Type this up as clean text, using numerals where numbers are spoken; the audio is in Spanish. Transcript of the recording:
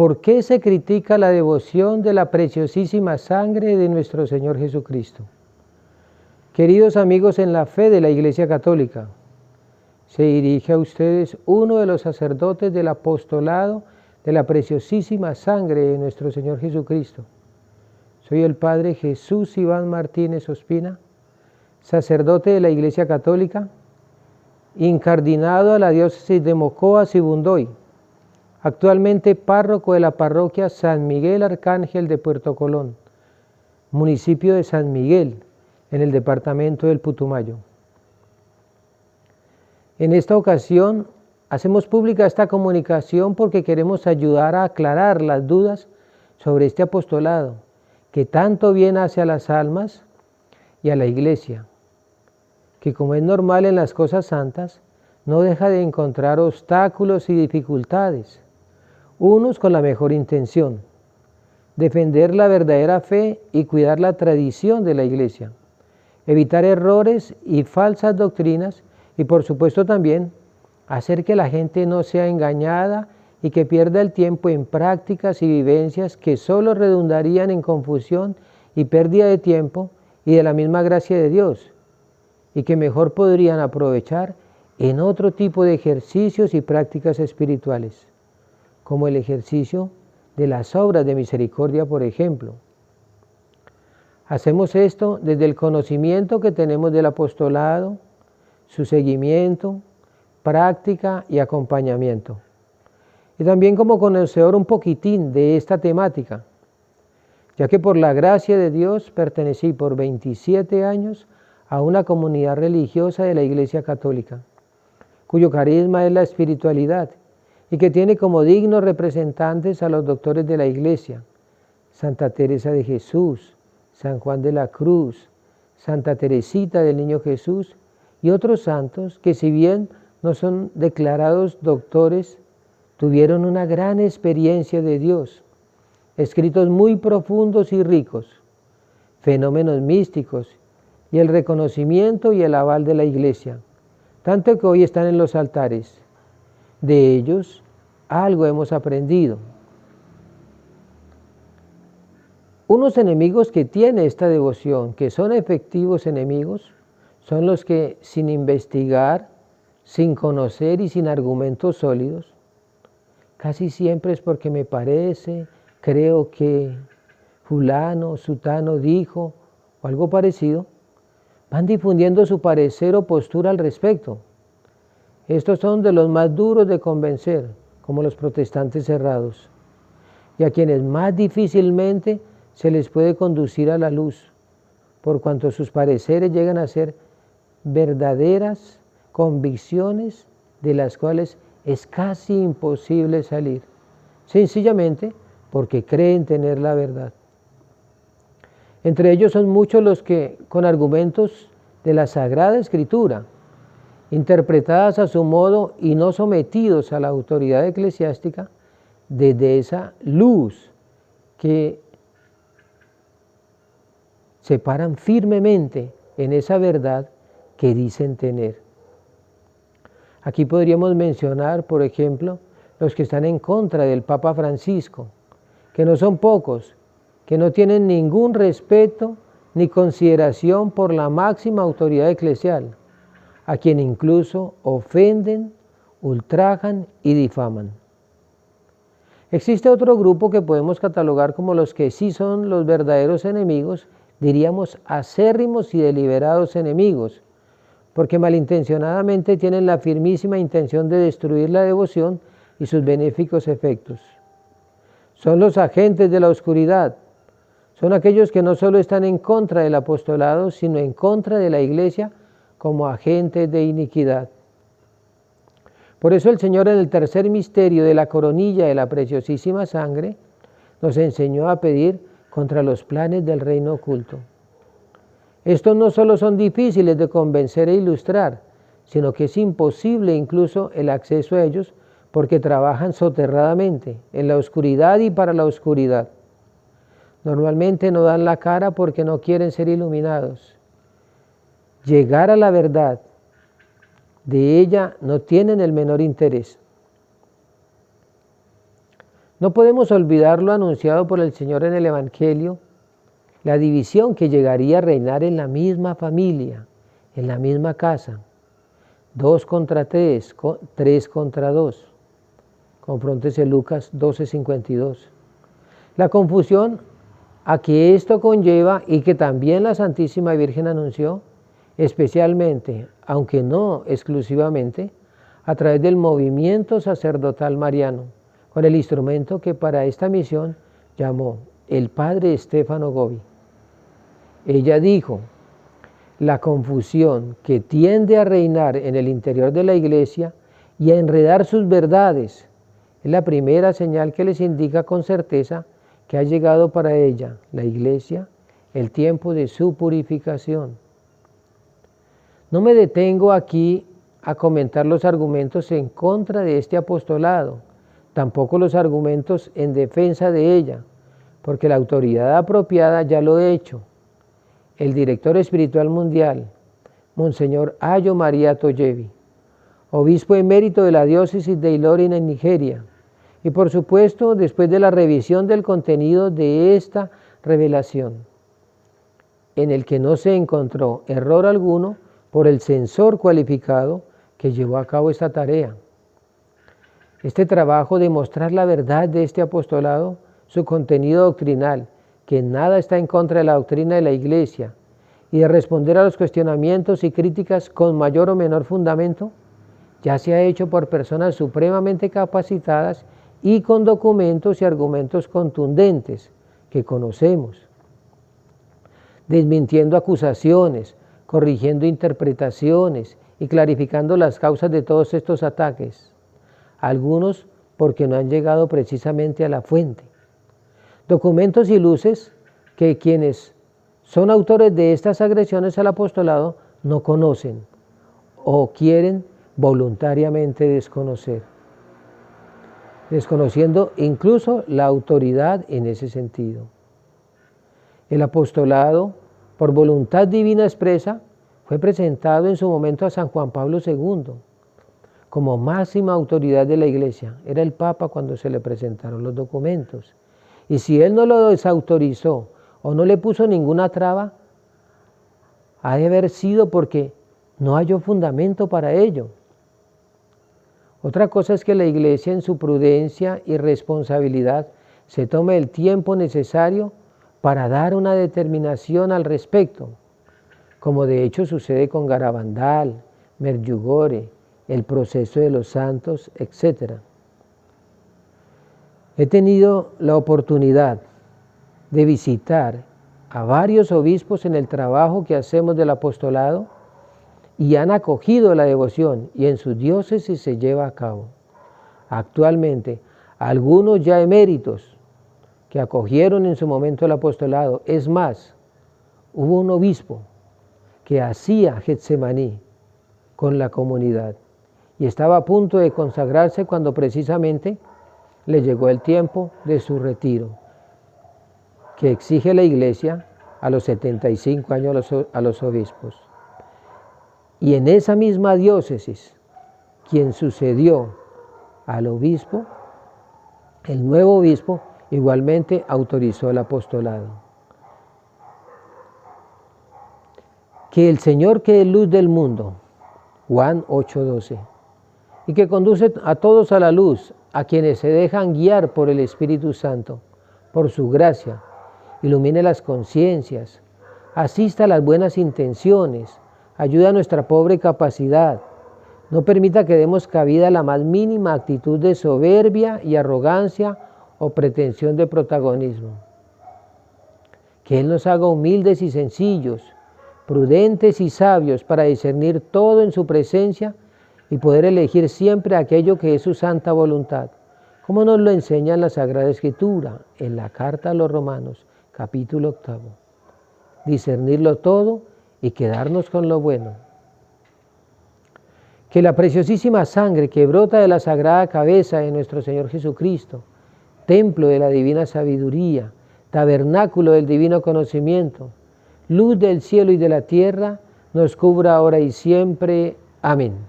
¿Por qué se critica la devoción de la preciosísima sangre de nuestro Señor Jesucristo? Queridos amigos en la fe de la Iglesia Católica, se dirige a ustedes uno de los sacerdotes del apostolado de la preciosísima sangre de nuestro Señor Jesucristo. Soy el Padre Jesús Iván Martínez Ospina, sacerdote de la Iglesia Católica, incardinado a la diócesis de Mocoa Sibundoy, actualmente párroco de la parroquia San Miguel Arcángel de Puerto Colón, municipio de San Miguel, en el departamento del Putumayo. En esta ocasión hacemos pública esta comunicación porque queremos ayudar a aclarar las dudas sobre este apostolado, que tanto bien hace a las almas y a la Iglesia, que como es normal en las cosas santas, no deja de encontrar obstáculos y dificultades, unos con la mejor intención, defender la verdadera fe y cuidar la tradición de la Iglesia, evitar errores y falsas doctrinas y por supuesto también hacer que la gente no sea engañada y que pierda el tiempo en prácticas y vivencias que solo redundarían en confusión y pérdida de tiempo y de la misma gracia de Dios, y que mejor podrían aprovechar en otro tipo de ejercicios y prácticas espirituales, como el ejercicio de las obras de misericordia, por ejemplo. Hacemos esto desde el conocimiento que tenemos del apostolado, su seguimiento, práctica y acompañamiento. Y también como conocedor un poquitín de esta temática, ya que por la gracia de Dios pertenecí por 27 años a una comunidad religiosa de la Iglesia Católica, cuyo carisma es la espiritualidad y que tiene como dignos representantes a los doctores de la Iglesia, Santa Teresa de Jesús, San Juan de la Cruz, Santa Teresita del Niño Jesús y otros santos que, si bien no son declarados doctores, tuvieron una gran experiencia de Dios, escritos muy profundos y ricos, fenómenos místicos y el reconocimiento y el aval de la Iglesia, tanto que hoy están en los altares. De ellos algo hemos aprendido. Unos enemigos que tiene esta devoción, que son efectivos enemigos, son los que sin investigar, sin conocer y sin argumentos sólidos, casi siempre es porque me parece, creo que fulano, sutano dijo o algo parecido, van difundiendo su parecer o postura al respecto. Estos son de los más duros de convencer, como los protestantes cerrados, y a quienes más difícilmente se les puede conducir a la luz, por cuanto sus pareceres llegan a ser verdaderas convicciones de las cuales es casi imposible salir, sencillamente porque creen tener la verdad. Entre ellos son muchos los que, con argumentos de la Sagrada Escritura, interpretadas a su modo y no sometidos a la autoridad eclesiástica, desde esa luz que se paran firmemente en esa verdad que dicen tener. Aquí podríamos mencionar, por ejemplo, los que están en contra del Papa Francisco, que no son pocos, que no tienen ningún respeto ni consideración por la máxima autoridad eclesial, a quien incluso ofenden, ultrajan y difaman. Existe otro grupo que podemos catalogar como los que sí son los verdaderos enemigos, diríamos acérrimos y deliberados enemigos, porque malintencionadamente tienen la firmísima intención de destruir la devoción y sus benéficos efectos. Son los agentes de la oscuridad, son aquellos que no solo están en contra del apostolado, sino en contra de la Iglesia como agentes de iniquidad. Por eso el Señor en el tercer misterio de la coronilla de la preciosísima sangre nos enseñó a pedir contra los planes del reino oculto. Estos no solo son difíciles de convencer e ilustrar, sino que es imposible incluso el acceso a ellos porque trabajan soterradamente, en la oscuridad y para la oscuridad. Normalmente no dan la cara porque no quieren ser iluminados. Llegar a la verdad, de ella no tienen el menor interés. No podemos olvidar lo anunciado por el Señor en el Evangelio, la división que llegaría a reinar en la misma familia, en la misma casa. 2 contra 3, 3 contra 2. Confróntese Lucas 12:52. La confusión a que esto conlleva y que también la Santísima Virgen anunció, especialmente, aunque no exclusivamente, a través del movimiento sacerdotal mariano, con el instrumento que para esta misión llamó el padre Stefano Gobi. Ella dijo: la confusión que tiende a reinar en el interior de la Iglesia y a enredar sus verdades es la primera señal que les indica con certeza que ha llegado para ella, la Iglesia, el tiempo de su purificación. No me detengo aquí a comentar los argumentos en contra de este apostolado, tampoco los argumentos en defensa de ella, porque la autoridad apropiada ya lo he hecho. El director espiritual mundial, Monseñor Ayo María Toyevi, obispo emérito de la diócesis de Ilorin en Nigeria, y por supuesto después de la revisión del contenido de esta revelación, en el que no se encontró error alguno por el censor cualificado que llevó a cabo esta tarea. Este trabajo de mostrar la verdad de este apostolado, su contenido doctrinal, que nada está en contra de la doctrina de la Iglesia, y de responder a los cuestionamientos y críticas con mayor o menor fundamento, ya se ha hecho por personas supremamente capacitadas y con documentos y argumentos contundentes que conocemos, desmintiendo acusaciones, corrigiendo interpretaciones y clarificando las causas de todos estos ataques, algunos porque no han llegado precisamente a la fuente. Documentos y luces que quienes son autores de estas agresiones al apostolado no conocen o quieren voluntariamente desconocer, desconociendo incluso la autoridad en ese sentido. El apostolado, por voluntad divina expresa, fue presentado en su momento a San Juan Pablo II como máxima autoridad de la Iglesia. Era el Papa cuando se le presentaron los documentos. Y si él no lo desautorizó o no le puso ninguna traba, ha de haber sido porque no halló fundamento para ello. Otra cosa es que la Iglesia, en su prudencia y responsabilidad, se tome el tiempo necesario para dar una determinación al respecto, como de hecho sucede con Garabandal, Medjugorje, el proceso de los santos, etc. He tenido la oportunidad de visitar a varios obispos en el trabajo que hacemos del apostolado y han acogido la devoción y en sus diócesis se lleva a cabo. Actualmente, algunos ya eméritos que acogieron en su momento el apostolado. Es más, hubo un obispo que hacía Getsemaní con la comunidad y estaba a punto de consagrarse cuando precisamente le llegó el tiempo de su retiro, que exige la Iglesia a los 75 años a los obispos. Y en esa misma diócesis, quien sucedió al obispo, el nuevo obispo, igualmente autorizó el apostolado. Que el Señor, que es luz del mundo, Juan 8:12, y que conduce a todos a la luz, a quienes se dejan guiar por el Espíritu Santo, por su gracia, ilumine las conciencias, asista a las buenas intenciones, ayuda a nuestra pobre capacidad, no permita que demos cabida a la más mínima actitud de soberbia y arrogancia o pretensión de protagonismo. Que Él nos haga humildes y sencillos, prudentes y sabios para discernir todo en su presencia y poder elegir siempre aquello que es su santa voluntad, como nos lo enseña en la Sagrada Escritura, en la Carta a los Romanos, capítulo 8. Discernirlo todo y quedarnos con lo bueno. Que la preciosísima sangre que brota de la sagrada cabeza de nuestro Señor Jesucristo, templo de la divina sabiduría, tabernáculo del divino conocimiento, luz del cielo y de la tierra, nos cubra ahora y siempre. Amén.